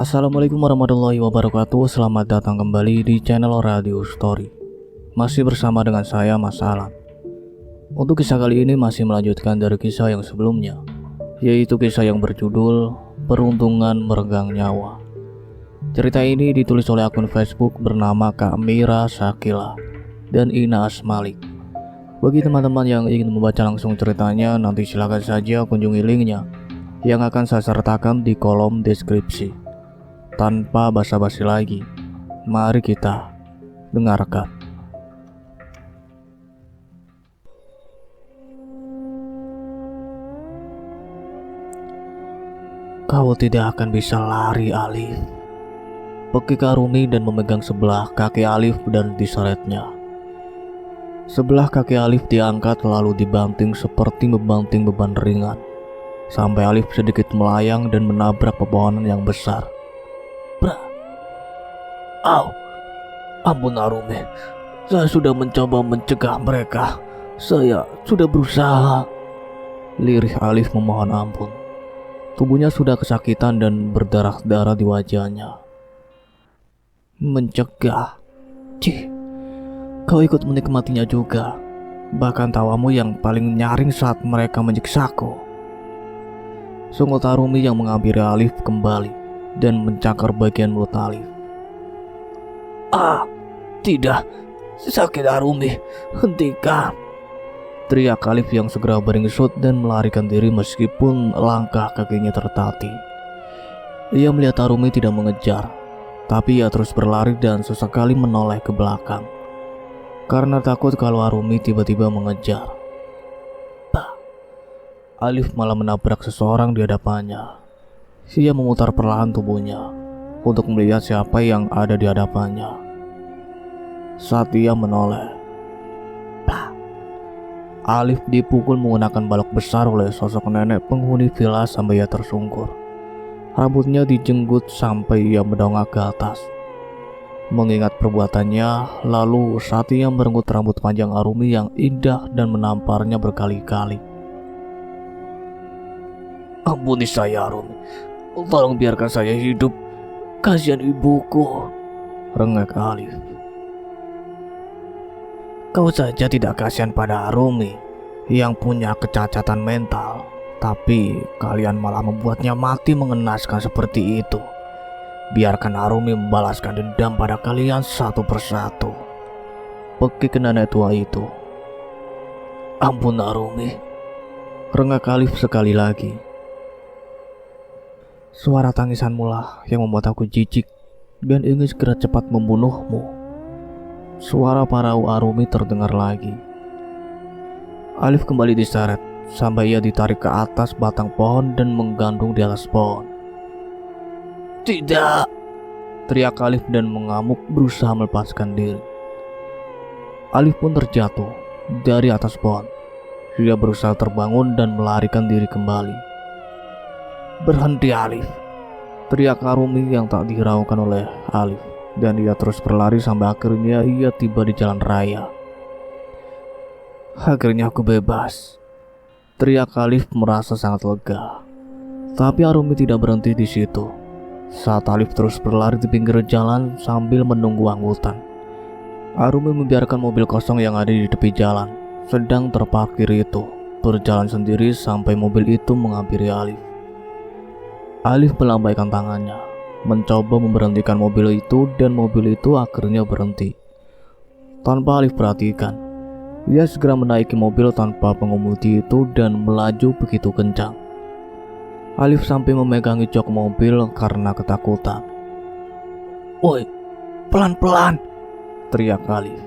Assalamualaikum warahmatullahi wabarakatuh. Selamat datang kembali di channel Radio Story. Masih bersama dengan saya, Mas Alan. Untuk kisah kali ini masih melanjutkan dari kisah yang sebelumnya, yaitu kisah yang berjudul Peruntungan Meregang Nyawa. Cerita ini ditulis oleh akun Facebook bernama Kak Mira Sakila dan Ina Asmalik. Bagi teman-teman yang ingin membaca langsung ceritanya, nanti silakan saja kunjungi linknya yang akan saya sertakan di kolom deskripsi. Tanpa basa-basi lagi, mari kita dengarkan. Kau tidak akan bisa lari, Alif. Pekik Arumi dan memegang sebelah kaki Alif dan diseretnya. Sebelah kaki Alif diangkat lalu dibanting seperti membanting beban ringan, sampai Alif sedikit melayang dan menabrak pepohonan yang besar. Au, ampun Arumi, saya sudah mencoba mencegah mereka. Saya sudah berusaha. Lirih Alif memohon ampun. Tubuhnya sudah kesakitan dan berdarah-darah di wajahnya. Mencegah? Cih, kau ikut menikmatinya juga. Bahkan tawamu yang paling nyaring saat mereka menyiksaku. Sungut Arumi yang menghampiri Alif kembali dan mencakar bagian mulut Alif. Ah, tidak, sakit Arumi, hentikan. Teriak Alif yang segera beringsut dan melarikan diri meskipun langkah kakinya tertatih. Ia melihat Arumi tidak mengejar, tapi ia terus berlari dan sesekali menoleh ke belakang karena takut kalau Arumi tiba-tiba mengejar. Alif malah menabrak seseorang di hadapannya. Ia memutar perlahan tubuhnya untuk melihat siapa yang ada di hadapannya. Saat ia menoleh, Alif dipukul menggunakan balok besar oleh sosok nenek penghuni villa sampai ia tersungkur. Rambutnya dijenggut sampai ia mendongak ke atas. Mengingat perbuatannya, lalu saat ia merenggut rambut panjang Arumi yang indah dan menamparnya berkali-kali. Ampuni saya Arumi, tolong biarkan saya hidup, kasihan ibuku, rengek Alif. Kau saja tidak kasihan pada Arumi yang punya kecacatan mental, tapi kalian malah membuatnya mati mengenaskan seperti itu. Biarkan Arumi membalaskan dendam pada kalian satu persatu. Pekik nenek tua itu. Ampun Arumi, rengek Alif sekali lagi. Suara tangisanmu lah yang membuat aku jijik dan ingin segera cepat membunuhmu. Suara parau Arumi terdengar lagi. Alif kembali diseret sampai ia ditarik ke atas batang pohon dan menggantung di atas pohon. Tidak! Teriak Alif dan mengamuk berusaha melepaskan diri. Alif pun terjatuh dari atas pohon. Dia berusaha terbangun dan melarikan diri kembali. Berhenti Alif! Teriak Arumi yang tak dihiraukan oleh Alif. Dan ia terus berlari sampai akhirnya ia tiba di jalan raya. Akhirnya aku bebas, teriak Alif merasa sangat lega. Tapi Arumi tidak berhenti di situ. Saat Alif terus berlari di pinggir jalan sambil menunggu angkutan, Arumi membiarkan mobil kosong yang ada di tepi jalan sedang terparkir itu berjalan sendiri sampai mobil itu menghampiri Alif. Alif melambaikan tangannya mencoba memberhentikan mobil itu dan mobil itu akhirnya berhenti. Tanpa Alif perhatikan, ia segera menaiki mobil tanpa pengemudi itu dan melaju begitu kencang. Alif sampai memegangi jok mobil karena ketakutan. Woi, pelan-pelan, teriak Alif.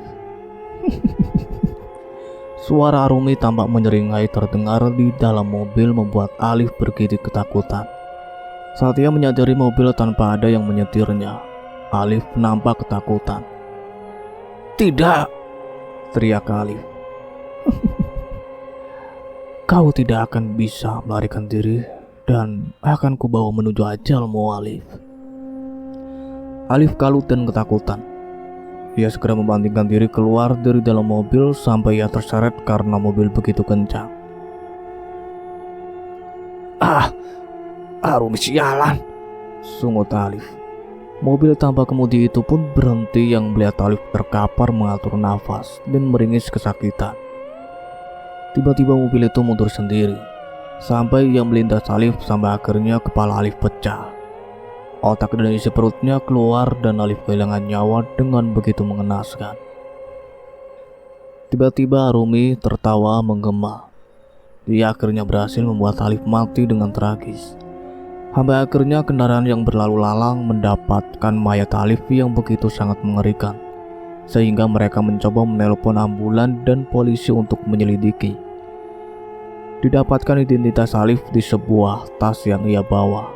Suara Arumi tampak menyeringai terdengar di dalam mobil membuat Alif begitu ketakutan. Saat ia menyadari mobil tanpa ada yang menyetirnya, Alif nampak ketakutan. Tidak, teriak Alif. Kau tidak akan bisa melarikan diri dan akan kubawa menuju ajalmu, Alif. Alif kalut dan ketakutan. Ia segera membantingkan diri keluar dari dalam mobil sampai ia terseret karena mobil begitu kencang. Arumi sialan, sungut Alif. Mobil tanpa kemudi itu pun berhenti yang melihat Alif terkapar mengatur nafas dan meringis kesakitan. Tiba-tiba mobil itu mundur sendiri, sampai ia melintas Alif sampai akhirnya kepala Alif pecah. Otak dan isi perutnya keluar dan Alif kehilangan nyawa dengan begitu mengenaskan. Tiba-tiba Arumi tertawa menggema. Dia akhirnya berhasil membuat Alif mati dengan tragis. Sampai akhirnya kendaraan yang berlalu lalang mendapatkan mayat Alif yang begitu sangat mengerikan, sehingga mereka mencoba menelpon ambulan dan polisi untuk menyelidiki. Didapatkan identitas Alif di sebuah tas yang ia bawa.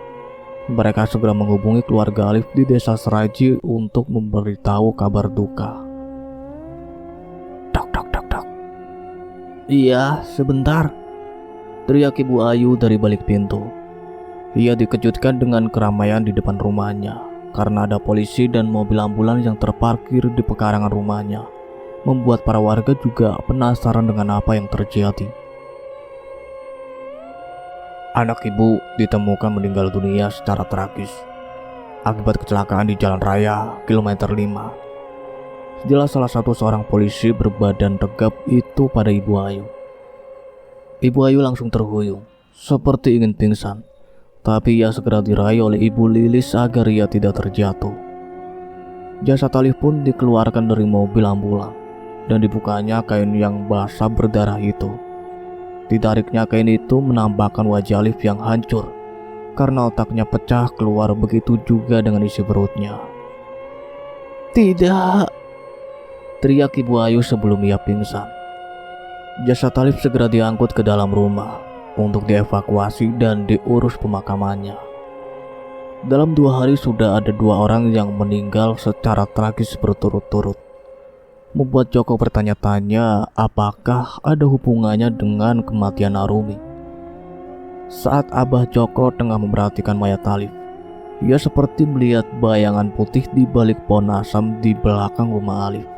Mereka segera menghubungi keluarga Alif di desa Seraji untuk memberitahu kabar duka. Dak dak dak dak. Iya, sebentar, teriak Ibu Ayu dari balik pintu. Ia dikejutkan dengan keramaian di depan rumahnya karena ada polisi dan mobil ambulans yang terparkir di pekarangan rumahnya, membuat para warga juga penasaran dengan apa yang terjadi. Anak ibu ditemukan meninggal dunia secara tragis akibat kecelakaan di jalan raya kilometer 5. Jelas salah satu seorang polisi berbadan tegap itu pada Ibu Ayu. Ibu Ayu langsung terhuyung, seperti ingin pingsan. Tapi ia segera diraih oleh Ibu Lilis agar ia tidak terjatuh. Jasad Alif pun dikeluarkan dari mobil ambulan dan dibukanya kain yang basah berdarah itu. Ditariknya kain itu menampakkan wajah Alif yang hancur karena otaknya pecah keluar, begitu juga dengan isi perutnya. Tidak, teriak Ibu Ayu sebelum ia pingsan. Jasad Alif segera diangkut ke dalam rumah untuk dievakuasi dan diurus pemakamannya. Dalam 2 hari sudah ada 2 orang yang meninggal secara tragis berturut-turut, membuat Joko bertanya-tanya apakah ada hubungannya dengan kematian Arumi. Saat Abah Joko tengah memperhatikan mayat Alif, ia seperti melihat bayangan putih di balik pohon asam di belakang rumah Alif.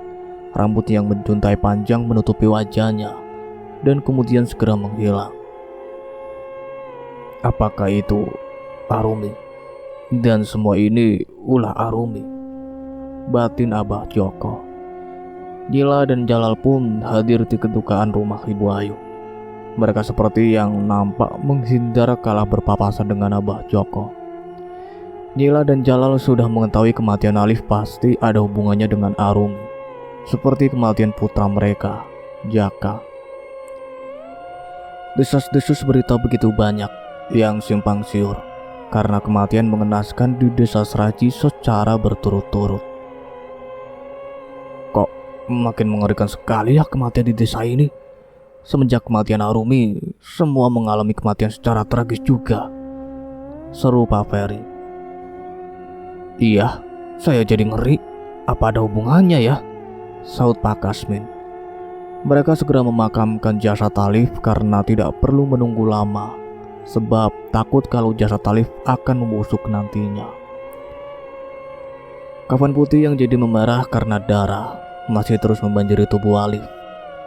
Rambut yang menjuntai panjang menutupi wajahnya dan kemudian segera menghilang. Apakah itu Arumi? Dan semua ini ulah Arumi, batin Abah Joko. Nila dan Jalal pun hadir di kedukaan rumah Ibu Ayu. Mereka seperti yang nampak menghindar kala berpapasan dengan Abah Joko. Nila dan Jalal sudah mengetahui kematian Alif pasti ada hubungannya dengan Arumi, seperti kematian putra mereka, Jaka. Desas-desus berita begitu banyak yang simpang siur karena kematian mengenaskan di desa Seraji secara berturut-turut. Kok makin mengerikan sekali ya kematian di desa ini? Semenjak kematian Arumi, semua mengalami kematian secara tragis juga, seru Pak Ferry. Iya, saya jadi ngeri. Apa ada hubungannya ya? Saut Pak Kasmin. Mereka segera memakamkan jasad Alif karena tidak perlu menunggu lama, sebab takut kalau jasad Alif akan membusuk nantinya. Kafan putih yang jadi memerah karena darah masih terus membanjiri tubuh Alif,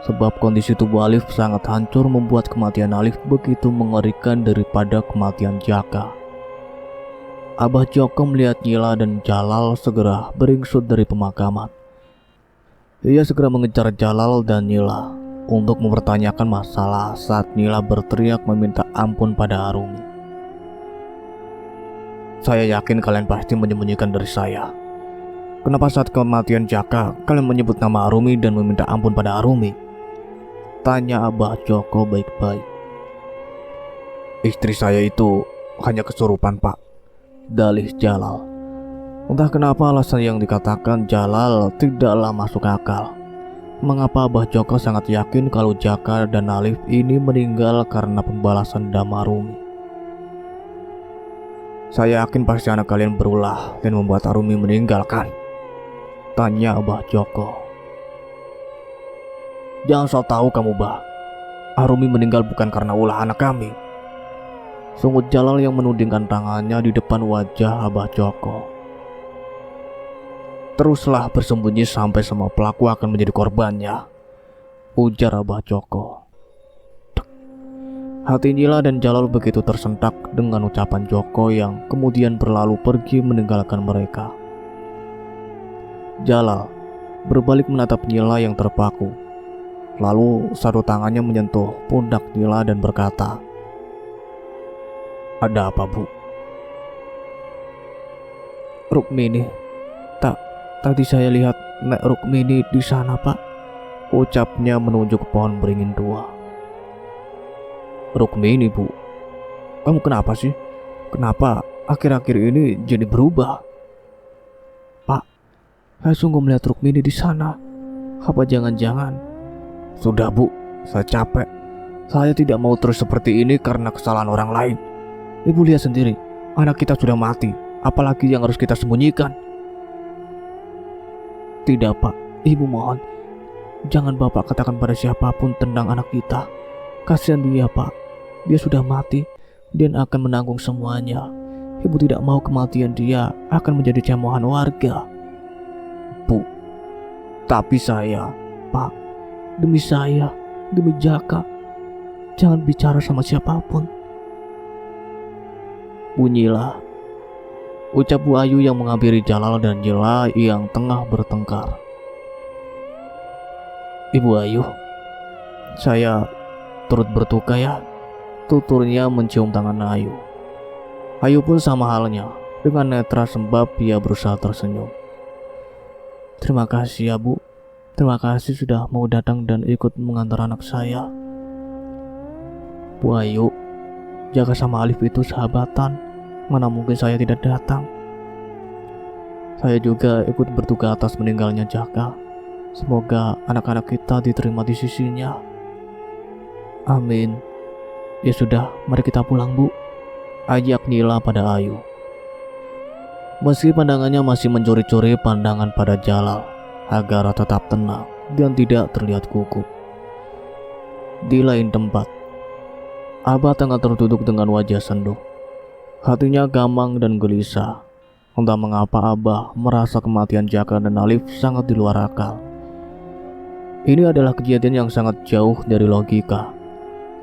sebab kondisi tubuh Alif sangat hancur membuat kematian Alif begitu mengerikan daripada kematian Jaka. Abah Joko melihat Nila dan Jalal segera beringsut dari pemakaman. Ia segera mengejar Jalal dan Nila untuk mempertanyakan masalah saat Nila berteriak meminta ampun pada Arumi. Saya yakin kalian pasti menyembunyikan dari saya. Kenapa saat kematian Jaka kalian menyebut nama Arumi dan meminta ampun pada Arumi? Tanya Abah Joko baik-baik. Istri saya itu hanya kesurupan, Pak, dalih Jalal. Entah kenapa alasan yang dikatakan Jalal tidaklah masuk akal. Mengapa Abah Joko sangat yakin kalau Jaka dan Alif ini meninggal karena pembalasan dendam Arumi? Saya yakin pasti anak kalian berulah dan membuat Arumi meninggal, kan? Tanya Abah Joko. Jangan sok tahu kamu, Bah. Arumi meninggal bukan karena ulah anak kami, sungut Jalal yang menudingkan tangannya di depan wajah Abah Joko. Teruslah bersembunyi sampai semua pelaku akan menjadi korbannya, ujar Abah Joko. Hati Nila dan Jalal begitu tersentak dengan ucapan Joko yang kemudian berlalu pergi meninggalkan mereka. Jalal berbalik menatap Nila yang terpaku. Lalu satu tangannya menyentuh pundak Nila dan berkata, "Ada apa, Bu?" "Rukmini, tadi saya lihat Nek Rukmini di sana, Pak," ucapnya menunjuk pohon beringin tua. "Rukmini, Bu? Kamu kenapa sih? Kenapa akhir-akhir ini jadi berubah?" "Pak, saya sungguh melihat Rukmini di sana. Apa jangan-jangan..." "Sudah, Bu, saya capek. Saya tidak mau terus seperti ini karena kesalahan orang lain. Ibu lihat sendiri, anak kita sudah mati. Apalagi yang harus kita sembunyikan?" "Tidak, Pak. Ibu mohon, jangan Bapak katakan pada siapapun tentang anak kita. Kasihan dia, Pak. Dia sudah mati dan akan menanggung semuanya. Ibu tidak mau kematian dia akan menjadi cemoohan warga." "Bu, tapi saya..." "Pak, demi saya, demi Jaka, jangan bicara sama siapapun." "Bunyilah," ucap Bu Ayu yang menghampiri Jalal dan Nila yang tengah bertengkar. "Ibu Ayu, saya turut berduka ya," tuturnya mencium tangan Ayu. Ayu pun sama halnya, dengan netra sembab ia berusaha tersenyum. "Terima kasih ya, Bu. Terima kasih sudah mau datang dan ikut mengantar anak saya." "Bu Ayu, Jaka sama Alif itu sahabatan. Mana mungkin saya tidak datang. Saya juga ikut berduka atas meninggalnya Jaka. Semoga anak-anak kita diterima di sisinya." "Amin. Ya sudah, mari kita pulang, Bu," ajak Nila pada Ayu. Meski pandangannya masih mencuri-curi pandangan pada Jalal agar tetap tenang dan tidak terlihat gugup. Di lain tempat, Abah tengah terduduk dengan wajah senduh. Hatinya gamang dan gelisah. Entah mengapa Abah merasa kematian Jaka dan Alif sangat di luar akal. Ini adalah kejadian yang sangat jauh dari logika.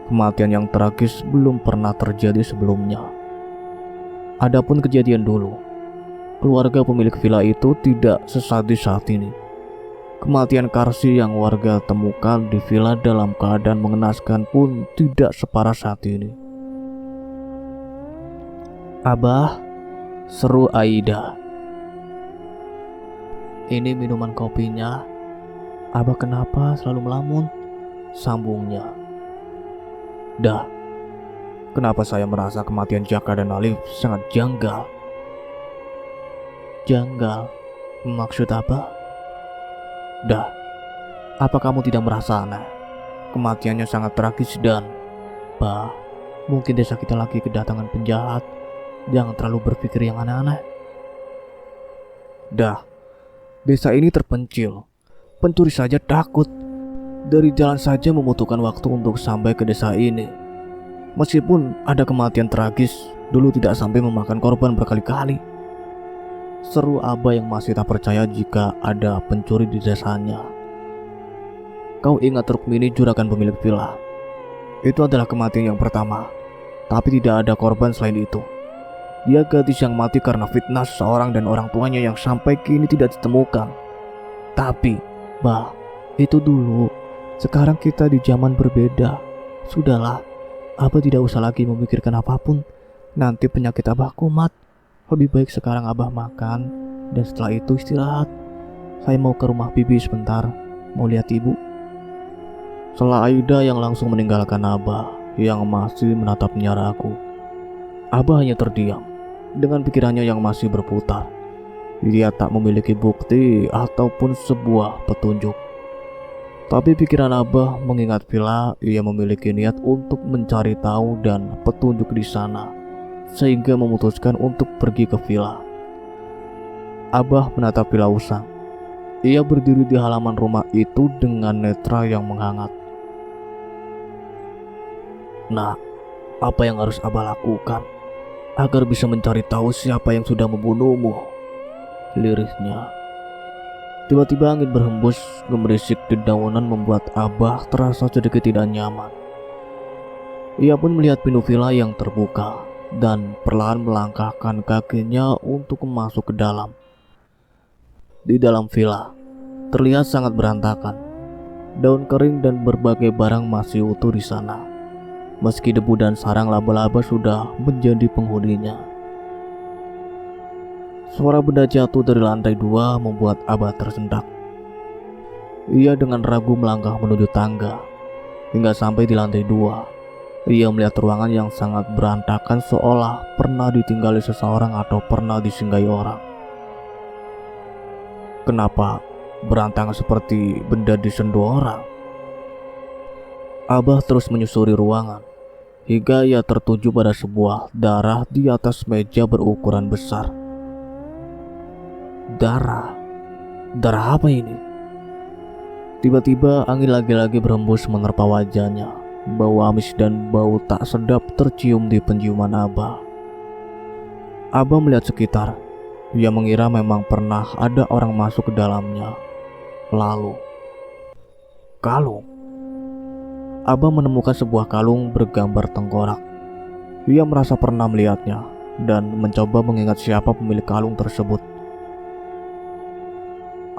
Kematian yang tragis belum pernah terjadi sebelumnya. Adapun kejadian dulu, keluarga pemilik villa itu tidak sesadis saat ini. Kematian Karsi yang warga temukan di villa dalam keadaan mengenaskan pun tidak separah saat ini. "Abah," seru Aida. "Ini minuman kopinya. Abah kenapa selalu melamun?" sambungnya. "Dah, kenapa saya merasa kematian Jaka dan Alif sangat janggal?" "Janggal? Maksud apa?" "Dah, apa kamu tidak merasa aneh? Kematiannya sangat tragis dan... Bah, mungkin desa kita lagi kedatangan penjahat. Jangan terlalu berpikir yang aneh-aneh." "Dah, desa ini terpencil. Pencuri saja takut. Dari jalan saja membutuhkan waktu untuk sampai ke desa ini. Meskipun ada kematian tragis, dulu tidak sampai memakan korban berkali-kali," seru Abah yang masih tak percaya jika ada pencuri di desanya. "Kau ingat Rukmini, juragan pemilik villa? Itu adalah kematian yang pertama, tapi tidak ada korban selain itu. Dia gadis yang mati karena fitnah seseorang dan orang tuanya yang sampai kini tidak ditemukan. Tapi, Bah, itu dulu. Sekarang kita di zaman berbeda. Sudahlah, Abah tidak usah lagi memikirkan apapun. Nanti penyakit Abah kumat. Lebih baik sekarang Abah makan, dan setelah itu istirahat. Saya mau ke rumah Bibi sebentar, mau lihat ibu." Sela Aida yang langsung meninggalkan Abah yang masih menatapnya ragu. Abah hanya terdiam dengan pikirannya yang masih berputar. Dia tak memiliki bukti ataupun sebuah petunjuk. Tapi pikiran Abah mengingat villa, ia memiliki niat untuk mencari tahu dan petunjuk di sana, sehingga memutuskan untuk pergi ke villa. Abah menatap villa usang. Ia berdiri di halaman rumah itu dengan netra yang menghangat. "Nah, apa yang harus Abah lakukan agar bisa mencari tahu siapa yang sudah membunuhmu?" lirihnya. Tiba-tiba angin berhembus gemerisik di daunan membuat Abah terasa sedikit tidak nyaman. Ia pun melihat pintu villa yang terbuka dan perlahan melangkahkan kakinya untuk masuk ke dalam. Di dalam villa terlihat sangat berantakan. Daun kering dan berbagai barang masih utuh di sana. Meski debu dan sarang laba-laba sudah menjadi penghuninya. Suara benda jatuh dari lantai 2 membuat Abah tersentak. Ia dengan ragu melangkah menuju tangga. Hingga sampai di lantai 2, ia melihat ruangan yang sangat berantakan seolah pernah ditinggali seseorang atau pernah disinggahi orang. Kenapa berantakan seperti benda disentuh orang? Abah terus menyusuri ruangan hingga ia tertuju pada sebuah darah di atas meja berukuran besar. Darah? Darah apa ini? Tiba-tiba angin lagi-lagi berhembus menerpa wajahnya. Bau amis dan bau tak sedap tercium di penciuman Abah. Abah melihat sekitar. Ia mengira memang pernah ada orang masuk ke dalamnya. Lalu, kalung. Abah menemukan sebuah kalung bergambar tengkorak. Ia merasa pernah melihatnya dan mencoba mengingat siapa pemilik kalung tersebut.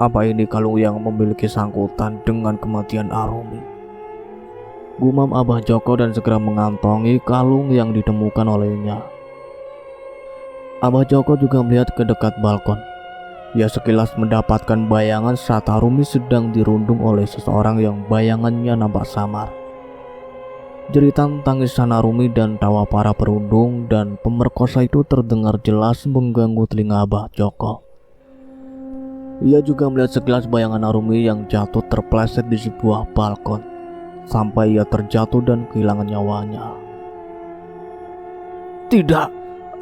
Apa ini kalung yang memiliki sangkutan dengan kematian Arumi? Gumam Abah Joko dan segera mengantongi kalung yang ditemukan olehnya. Abah Joko juga melihat ke dekat balkon. Ia sekilas mendapatkan bayangan saat Arumi sedang dirundung oleh seseorang yang bayangannya nampak samar. Jeritan tangisan Arumi dan tawa para perundung dan pemerkosa itu terdengar jelas mengganggu telinga Abah Joko. Ia juga melihat sekilas bayangan Arumi yang jatuh terpeleset di sebuah balkon sampai ia terjatuh dan kehilangan nyawanya. "Tidak,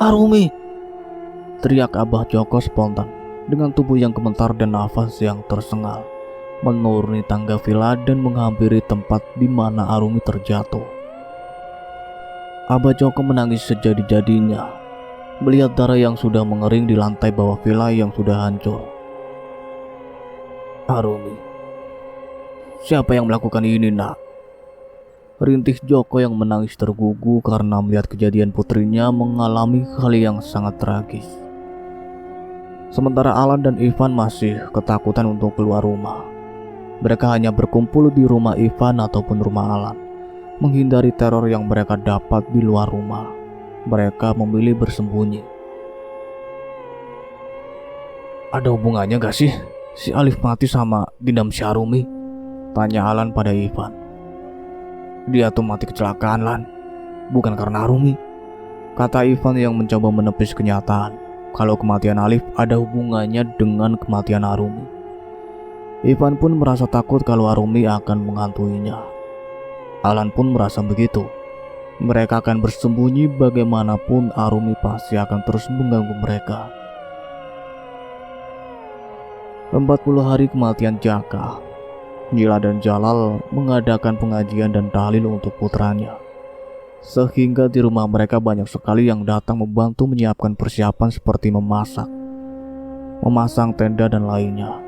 Arumi!" teriak Abah Joko spontan dengan tubuh yang gemetar dan nafas yang tersengal, menuruni tangga villa dan menghampiri tempat di mana Arumi terjatuh. Abah Joko menangis sejadi-jadinya melihat darah yang sudah mengering di lantai bawah villa yang sudah hancur. "Arumi, siapa yang melakukan ini, nak?" Rintih Joko yang menangis tergugu karena melihat kejadian putrinya mengalami hal yang sangat tragis. Sementara Alan dan Ivan masih ketakutan untuk keluar rumah. Mereka hanya berkumpul di rumah Ivan ataupun rumah Alan, menghindari teror yang mereka dapat di luar rumah. Mereka memilih bersembunyi. "Ada hubungannya gak sih si Alif mati sama dendam si Arumi?" tanya Alan pada Ivan. "Dia tuh mati kecelakaan, Lan, bukan karena Arumi," kata Ivan yang mencoba menepis kenyataan kalau kematian Alif ada hubungannya dengan kematian Arumi. Ivan pun merasa takut kalau Arumi akan menghantuinya. Alan pun merasa begitu. Mereka akan bersembunyi bagaimanapun Arumi pasti akan terus mengganggu mereka. 40 hari kematian Jaka, Nila dan Jalal mengadakan pengajian dan tahlil untuk putranya. Sehingga di rumah mereka banyak sekali yang datang membantu menyiapkan persiapan seperti memasak, memasang tenda dan lainnya.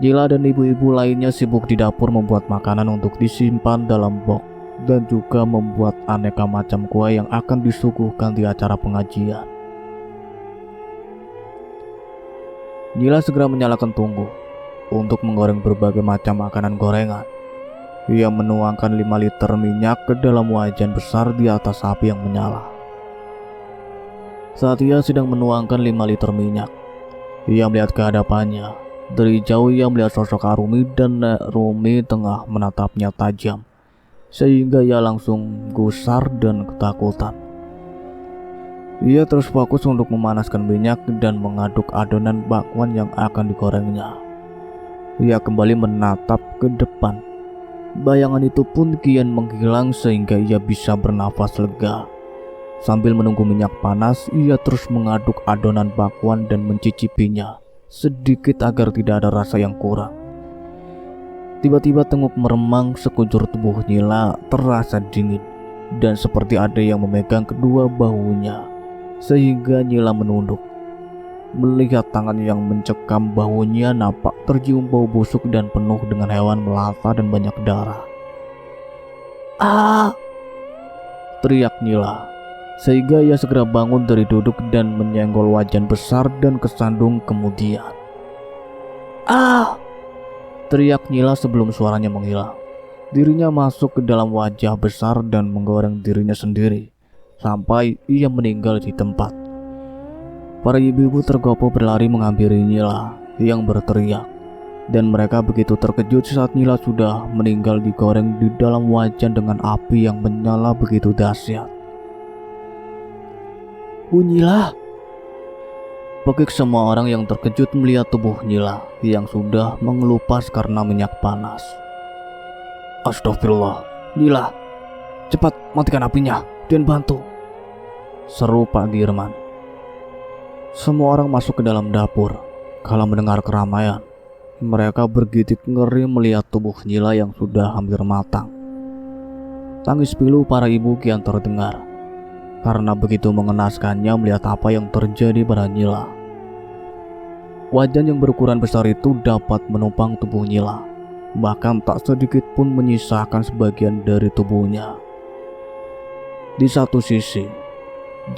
Nila dan ibu-ibu lainnya sibuk di dapur membuat makanan untuk disimpan dalam box dan juga membuat aneka macam kue yang akan disuguhkan di acara pengajian. Nila segera menyalakan tungku untuk menggoreng berbagai macam makanan gorengan. Ia menuangkan 5 liter minyak ke dalam wajan besar di atas api yang menyala. Saat ia sedang menuangkan 5 liter minyak, ia melihat ke hadapannya. Dari jauh ia melihat sosok Arumi dan Nek Rumi tengah menatapnya tajam, sehingga ia langsung gusar dan ketakutan. Ia terus fokus untuk memanaskan minyak dan mengaduk adonan bakwan yang akan digorengnya. Ia kembali menatap ke depan. Bayangan itu pun kian menghilang sehingga ia bisa bernafas lega. Sambil menunggu minyak panas, ia terus mengaduk adonan bakwan dan mencicipinya sedikit agar tidak ada rasa yang kurang. Tiba-tiba tenguk meremang, sekujur tubuh Nila terasa dingin dan seperti ada yang memegang kedua bahunya, sehingga Nila menunduk. Melihat tangan yang mencekam bahunya, nampak tercium bau busuk dan penuh dengan hewan melata dan banyak darah. "Ah!" teriak Nila, sehingga ia segera bangun dari duduk dan menyenggol wajan besar dan kesandung kemudian. Ah! Teriak Nila sebelum suaranya menghilang. Dirinya masuk ke dalam wajah besar dan menggoreng dirinya sendiri sampai ia meninggal di tempat. Para ibu-ibu tergopoh berlari menghampiri Nila yang berteriak, dan mereka begitu terkejut saat Nila sudah meninggal digoreng di dalam wajan dengan api yang menyala begitu dahsyat. Bu Nila! Pekik semua orang yang terkejut melihat tubuh Nila yang sudah mengelupas karena minyak panas. Astagfirullah, Nila, cepat matikan apinya dan bantu, seru Pak Dirman. Semua orang masuk ke dalam dapur. Kalau mendengar keramaian, mereka bergidik ngeri melihat tubuh Nila yang sudah hampir matang. Tangis pilu para ibu kian terdengar, karena begitu mengenaskannya melihat apa yang terjadi pada Nila. Wajan yang berukuran besar itu dapat menumpang tubuh Nila, bahkan tak sedikit pun menyisakan sebagian dari tubuhnya. Di satu sisi,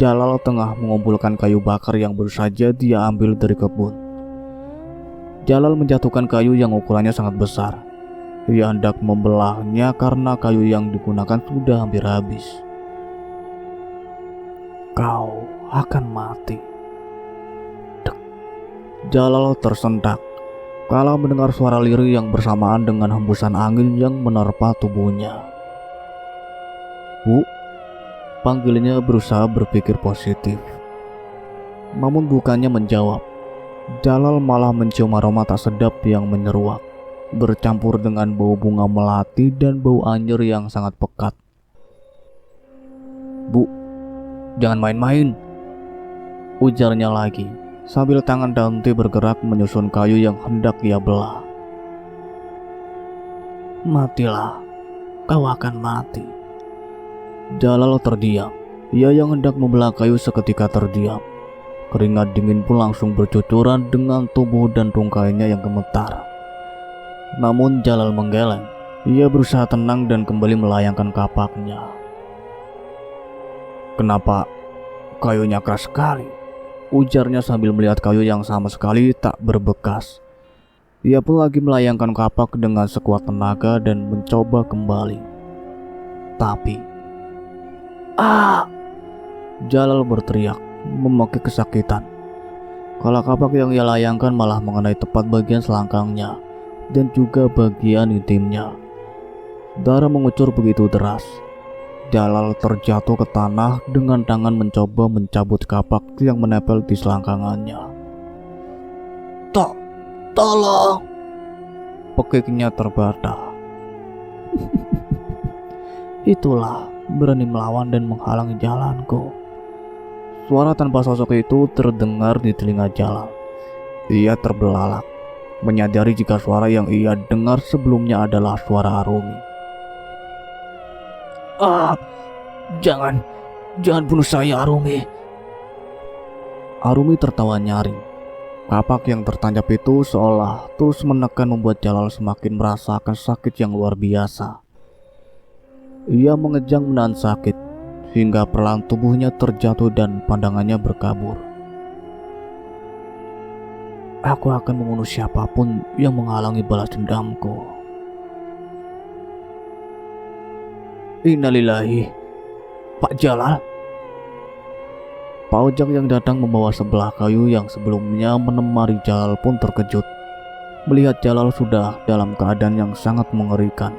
Jalal tengah mengumpulkan kayu bakar yang baru saja dia ambil dari kebun. Jalal menjatuhkan kayu yang ukurannya sangat besar. Ia hendak membelahnya karena kayu yang digunakan sudah hampir habis. Kau akan mati. Dek. Jalal tersentak kala mendengar suara lirih yang bersamaan dengan hembusan angin yang menerpa tubuhnya. Bu, panggilnya berusaha berpikir positif. Namun bukannya menjawab. Jalal malah mencium aroma tak sedap yang menyeruak, bercampur dengan bau bunga melati dan bau anjir yang sangat pekat. Bu, jangan main-main, ujarnya lagi, sambil tangan Dante bergerak menyusun kayu yang hendak ia belah. Matilah, kau akan mati. Jalal terdiam. Ia yang hendak membelah kayu seketika terdiam. Keringat dingin pun langsung bercucuran dengan tubuh dan tungkainya yang gemetar. Namun Jalal menggeleng. Ia berusaha tenang dan kembali melayangkan kapaknya. Kenapa kayunya keras sekali? Ujarnya sambil melihat kayu yang sama sekali tak berbekas. Ia pun lagi melayangkan kapak dengan sekuat tenaga dan mencoba kembali. Tapi Jalal berteriak, memaki kesakitan. Kalau kapak yang ia layangkan malah mengenai tepat bagian selangkangnya dan juga bagian intimnya. Darah mengucur begitu deras. Jalal terjatuh ke tanah dengan tangan mencoba mencabut kapak yang menempel di selangkangannya. Tolong! Pekiknya terbata. Itulah berani melawan dan menghalangi jalanku. Suara tanpa sosok itu terdengar di telinga Jalal. Ia terbelalak, menyadari jika suara yang ia dengar sebelumnya adalah suara Arumi. Jangan bunuh saya, Arumi. Arumi tertawa nyaring. Kapak yang tertancap itu seolah terus menekan membuat Jalal semakin merasakan sakit yang luar biasa. Ia mengejang menahan sakit, hingga perlahan tubuhnya terjatuh dan pandangannya berkabur. Aku akan membunuh siapapun yang menghalangi balas dendamku. Innalillahi, Pak Jalal. Pak Ojak yang datang membawa sebelah kayu yang sebelumnya menemari Jalal pun terkejut melihat Jalal sudah dalam keadaan yang sangat mengerikan.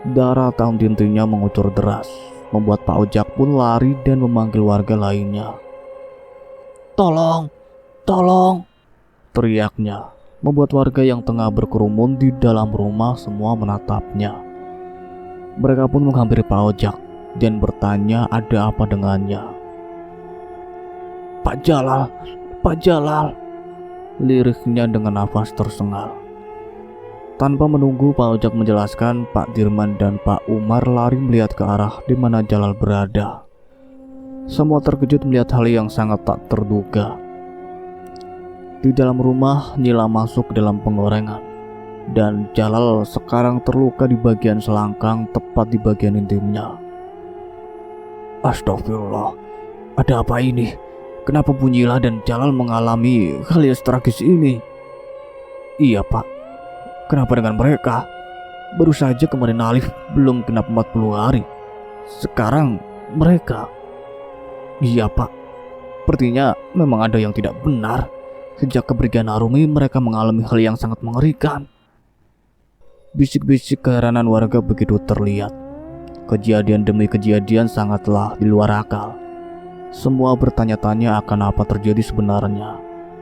Darah tahun dintinya mengucur deras, membuat Pak Ojak pun lari dan memanggil warga lainnya. Tolong! Teriaknya, membuat warga yang tengah berkerumun di dalam rumah semua menatapnya. Mereka pun menghampiri Pak Ojak dan bertanya ada apa dengannya. Pak Jalal, liriknya dengan nafas tersengal. Tanpa menunggu Pak Ojak menjelaskan, Pak Dirman dan Pak Umar lari melihat ke arah di mana Jalal berada. Semua terkejut melihat hal yang sangat tak terduga. Di dalam rumah, Nila masuk ke dalam penggorengan, dan Jalal sekarang terluka di bagian selangkang tepat di bagian intimnya. Astagfirullah, ada apa ini? Kenapa Bunyilah dan Jalal mengalami hal yang tragis ini? Iya pak, kenapa dengan mereka? Baru saja kemarin Alif belum genap 40 hari. Sekarang mereka. Iya pak, sepertinya memang ada yang tidak benar. Sejak kepergian Arumi mereka mengalami hal yang sangat mengerikan. Bisik-bisik keheranan warga begitu terlihat. Kejadian demi kejadian sangatlah di luar akal. Semua bertanya-tanya akan apa terjadi sebenarnya,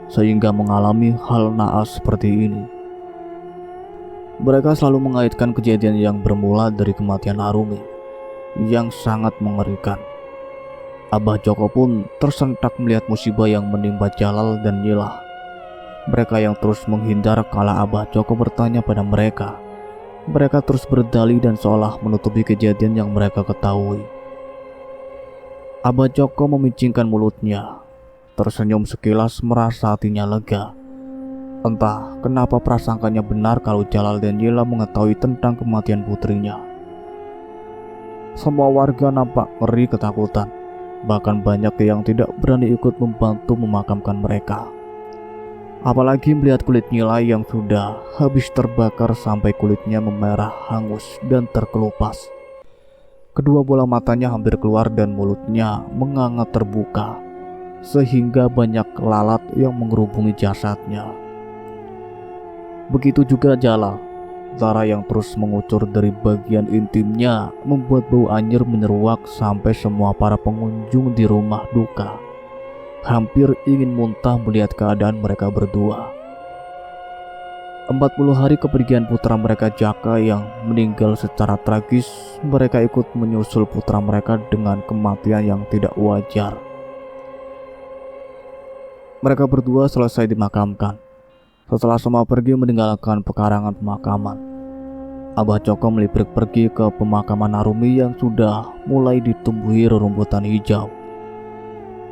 sehingga mengalami hal naas seperti ini. Mereka selalu mengaitkan kejadian yang bermula dari kematian Arumi, yang sangat mengerikan. Abah Joko pun tersentak melihat musibah yang menimpa Jalal dan Nyilah. Mereka yang terus menghindar kala Abah Joko bertanya pada mereka. Mereka terus berdalih dan seolah menutupi kejadian yang mereka ketahui. Abah Joko memicingkan mulutnya, tersenyum sekilas merasa hatinya lega. Entah kenapa prasangkanya benar kalau Jalal dan Nyilah mengetahui tentang kematian putrinya. Semua warga nampak ngeri ketakutan, bahkan banyak yang tidak berani ikut membantu memakamkan mereka. Apalagi melihat kulit Nyilah yang sudah habis terbakar sampai kulitnya memerah hangus dan terkelupas. Kedua bola matanya hampir keluar dan mulutnya menganga terbuka, sehingga banyak lalat yang mengerubungi jasadnya. Begitu juga Jalal. Darah yang terus mengucur dari bagian intimnya membuat bau anyir menyeruak sampai semua para pengunjung di rumah duka hampir ingin muntah melihat keadaan mereka berdua. 40 hari kepergian putra mereka Jaka yang meninggal secara tragis, mereka ikut menyusul putra mereka dengan kematian yang tidak wajar. Mereka berdua selesai dimakamkan. Setelah semua pergi meninggalkan pekarangan pemakaman, Abah Joko melipir pergi ke pemakaman Arumi yang sudah mulai ditumbuhi rerumputan hijau.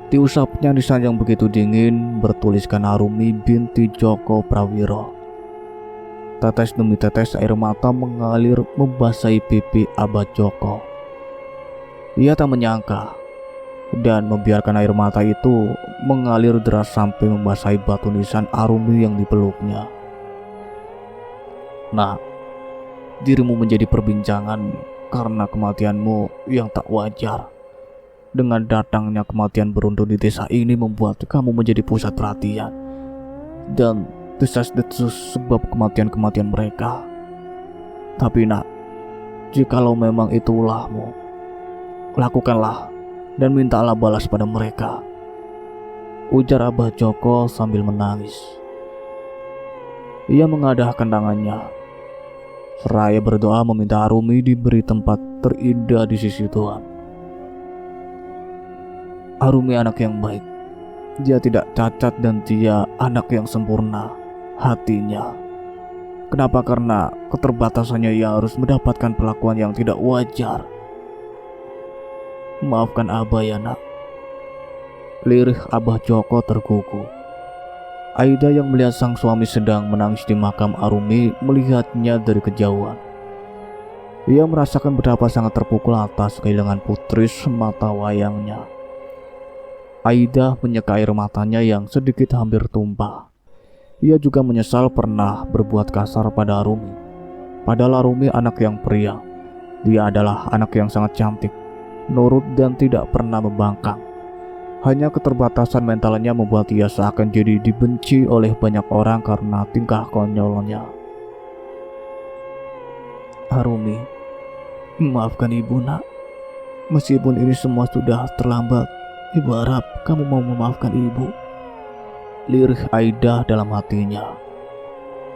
Diusapnya nisan yang begitu dingin bertuliskan Arumi binti Joko Prawiro. Tetes demi tetes air mata mengalir membasahi pipi Abah Joko. Ia tak menyangka dan membiarkan air mata itu mengalir deras sampai membasahi batu nisan Arumi yang dipeluknya. Nah, dirimu menjadi perbincangan karena kematianmu yang tak wajar. Dengan datangnya kematian beruntun di desa ini membuat kamu menjadi pusat perhatian dan desas-desus sebab kematian-kematian mereka. Tapi nak, jikalau memang itu ulahmu, lakukanlah dan mintalah balas pada mereka, ujar Abah Joko sambil menangis. Ia mengadahkan tangannya, seraya berdoa meminta Arumi diberi tempat terindah di sisi Tuhan. Arumi anak yang baik, dia tidak cacat dan dia anak yang sempurna hatinya. Kenapa? Karena keterbatasannya ia harus mendapatkan perlakuan yang tidak wajar. Maafkan Abah ya nak. Lirih Abah Joko tergugu. Aida yang melihat sang suami sedang menangis di makam Arumi melihatnya dari kejauhan. Ia merasakan betapa sangat terpukul atas kehilangan putri semata wayangnya. Aida menyeka air matanya yang sedikit hampir tumpah. Ia juga menyesal pernah berbuat kasar pada Arumi. Padahal Arumi anak yang periang. Dia adalah anak yang sangat cantik, nurut dan tidak pernah membangkang. Hanya keterbatasan mentalnya membuat ia seakan jadi dibenci oleh banyak orang karena tingkah konyolnya. Arumi, maafkan ibu nak. Meskipun ini semua sudah terlambat, ibu harap kamu mau memaafkan ibu. Lirih Aida dalam hatinya.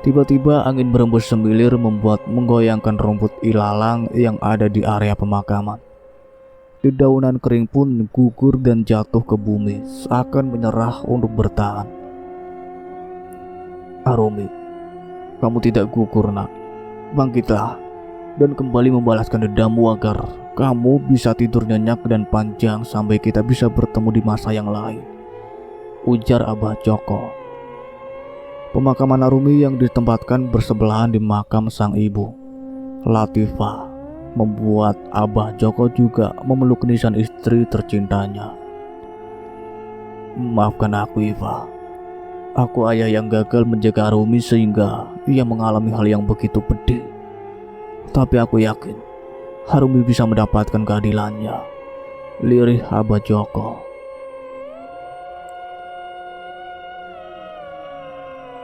Tiba-tiba angin berembus semilir membuat menggoyangkan rumput ilalang yang ada di area pemakaman. Dedaunan kering pun gugur dan jatuh ke bumi seakan menyerah untuk bertahan. Arumi, kamu tidak gugur nak. Bangkitlah dan kembali membalaskan dendammu agar kamu bisa tidur nyenyak dan panjang sampai kita bisa bertemu di masa yang lain, ujar Abah Joko. Pemakaman Arumi yang ditempatkan bersebelahan di makam sang ibu, Latifah, membuat Abah Joko juga memeluk nisan istri tercintanya. Maafkan aku, Iva. Aku ayah yang gagal menjaga Arumi sehingga ia mengalami hal yang begitu pedih. Tapi aku yakin Arumi bisa mendapatkan keadilannya. Lirih Abah Joko.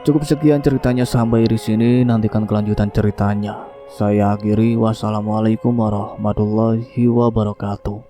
Cukup sekian ceritanya sampai di sini, nantikan kelanjutan ceritanya. Saya akhiri, wassalamualaikum warahmatullahi wabarakatuh.